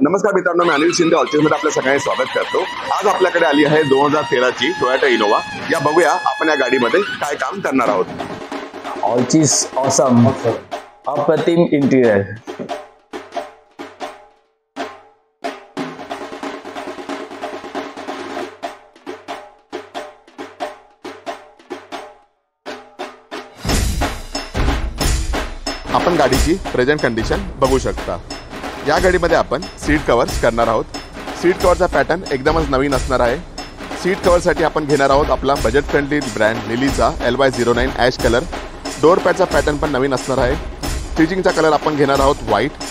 नमस्कार मित्रांनो, मी अनिल शिंदे ऑर्चिस मध्ये आपल्या सगळ्यांचे स्वागत करतो। आज आपल्याकडे आली आहे 2013 ची टोयोटा इनोवा। या बघूया आपण या गाडीमध्ये काय काम करणार आहोत। ऑर्चिस ऑसम अप्रतिम इंटिरियर। आपण गाडीची प्रेझेंट कंडिशन बघू शकता। या गाडीमध्ये आपण सीट कव्हर्स करणार आहोत। सीट कव्हरचा पॅटर्न एकदमच नवीन असणार आहे। सीट कव्हरसाठी आपण घेणार आहोत आपला बजेट फ्रेंडली ब्रँड लिलीचा LY09 ॲश कलर। डोर पॅडचा पॅटर्न पण नवीन असणार आहे। स्टिचिंगचा कलर आपण घेणार आहोत व्हाईट।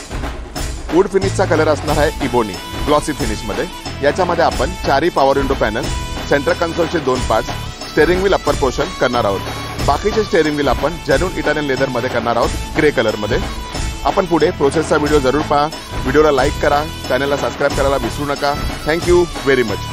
वूड फिनिशचा कलर असणार आहे इबोनी ग्लॉसी फिनिशमध्ये। याच्यामध्ये आपण चारही पॉवर विंडो पॅनल, सेंटर कन्सोलचे 2 parts, steering wheel upper portion करणार आहोत। बाकीचे स्टेअरिंग व्हील आपण जेन्युइन इटालियन लेदरमध्ये करणार आहोत, ग्रे कलरमध्ये। आपण पुढे प्रोसेसचा व्हिडिओ जरूर पहा। व्हिडिओला लाईक करा, चॅनलला सबस्क्राइब करायला विसरू नका। Thank you very much.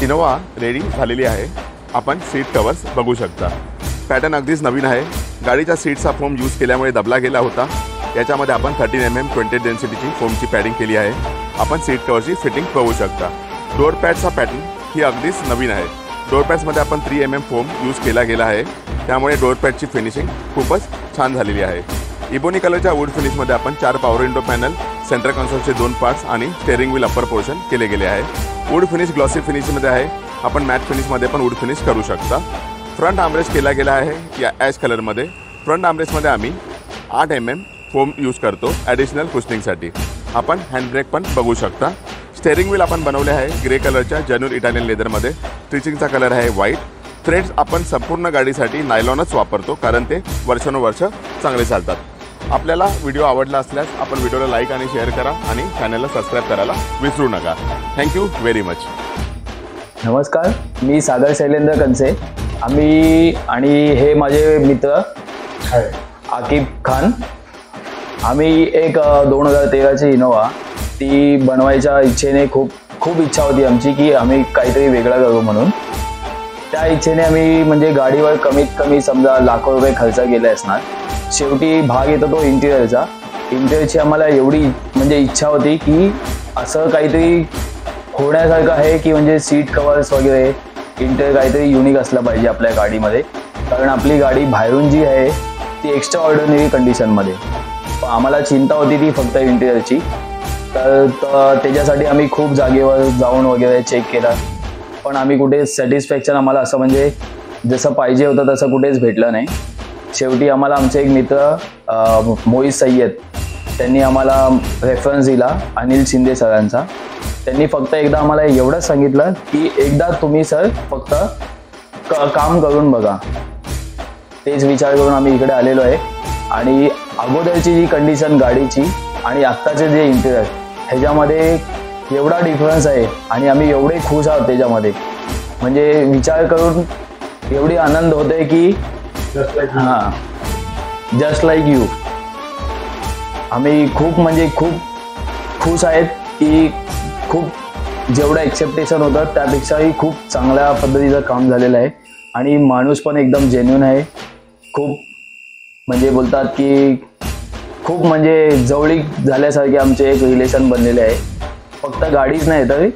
Innova ready झालेली आहे। आपण सीट कव्हर्स बघू शकता। पॅटर्न अगदीच नवीन आहे। गाडीच्या सीटचा फोम यूज केल्यामुळे दबला गेला होता। याच्यामध्ये आपण 13 mm 20 डेन्सिटीची फोमची पॅडिंग केली आहे। आपण सीट कव्हरची फिटिंग बघू शकता। डोर पॅडचा पॅटर्न ही अगदीच नवीन आहे। डोर पॅड्समध्ये आपण 3 mm फोम यूज केला गेला आहे, त्यामुळे डोर पॅडची फिनिशिंग खूपच छान झालेली आहे। इबोनी कलरच्या वूड फिनिशमध्ये आपण 4 पॉवर विंडो पॅनल, सेंटर कन्सोलचे 2 पार्ट्स आणि स्टेअरिंग व्हील अप्पर पोर्शन केले गेले आहे। वूड फिनिश ग्लॉसी फिनिशमध्ये आहे। आपण मॅट फिनिशमध्ये पण वूड फिनिश करू शकता। फ्रंट आर्मरेस्ट केला गेला आहे या ॲश कलरमध्ये। फ्रंट आर्मरेस्टमध्ये आम्ही 8 mm फोम यूज करतो ॲडिशनल कुशनिंगसाठी। आपण हँडब्रेक पण बघू शकता। स्टेअरिंग व्हील आपण बनवले आहे ग्रे कलरच्या जेन्युइन इटालियन लेदरमध्ये। स्टिचिंगचा कलर आहे व्हाईट। थ्रेड्स आपण संपूर्ण गाडीसाठी नायलॉनच वापरतो, कारण ते वर्षानुवर्ष चांगले चालतात। आपल्याला व्हिडिओ आवडला असल्यास आपण व्हिडिओला लाईक आणि शेअर करा आणि चॅनलला सबस्क्राइब करायला विसरू नका। Thank you very much. नमस्कार, मी सागर शैलेंद्र कंसे। आम्ही आणि हे माझे मित्र आकिब खान। आम्ही एक 2013ची इनोवा ती बनवायच्या इच्छेने खूप इच्छा होती आमची की आम्ही काहीतरी वेगळं करू म्हणून। त्या इच्छेने आम्ही म्हणजे गाडीवर कमीत कमी समजा लाखो रुपये खर्च केले असणार। शेवटी भाग येतो तो इंटिरियरचा। इंटिरियरची आम्हाला एवढी म्हणजे इच्छा होती की असं काहीतरी होण्यासारखं आहे की म्हणजे सीट कव्हर्स वगैरे इंटिरियर काहीतरी युनिक असलं पाहिजे आपल्या गाडीमध्ये, कारण आपली गाडी बाहेरून जी आहे ती एक्स्ट्रा ऑर्डिनरी कंडिशनमध्ये। पण आम्हाला चिंता होती ती फक्त इंटिरियरची। तर त्याच्यासाठी आम्ही खूप जागेवर जाऊन वगैरे चेक केला, पण आम्ही कुठे सॅटिस्फॅक्शन आम्हाला असं म्हणजे जसं पाहिजे होतं तसं कुठेच भेटलं नाही। शेवटी आम्हाला आमचे एक मित्र मोहित सय्यद त्यांनी आम्हाला रेफरन्स दिला अनिल शिंदे सरांचा। त्यांनी फक्त एकदा आम्हाला एवढंच सांगितलं की एकदा तुम्ही सर फक्त काम करून बघा। तेच विचार करून आम्ही इकडे आलेलो आहे। आणि अगोदरची जी कंडिशन गाडीची आणि आत्ताचे जे इंटिरियर ह्याच्यामध्ये एवढा डिफरन्स आहे आणि आम्ही एवढे खुश आहोत त्याच्यामध्ये, म्हणजे विचार करून एवढी आनंद होते की जस्ट लाईक यू। आम्ही खूप म्हणजे खूप खुश आहेत की खूप जेवढं एक्सेप्टेशन होतं त्यापेक्षाही खूप चांगल्या पद्धतीचं काम झालेलं आहे। आणि माणूस पण एकदम जेन्युइन आहे। खूप म्हणजे बोलतात की खूप म्हणजे जवळीक झाल्यासारखे आमचे एक रिलेशन बनलेले आहे। फक्त गाडीच नाही तर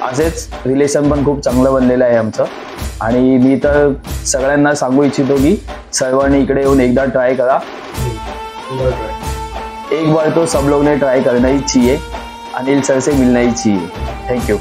असेच रिलेशन पण खूप चांगलं बनलेलं आहे आमचं। आणि मी तर सगळ्यांना सांगू इच्छितो की सर्वांनी इकडे येऊन एकदा ट्राय करा। एक बार तो सब लोग ने ट्राई करना ही चाहिए। अनिल सर से मिलना ही चाहिए। Thank you.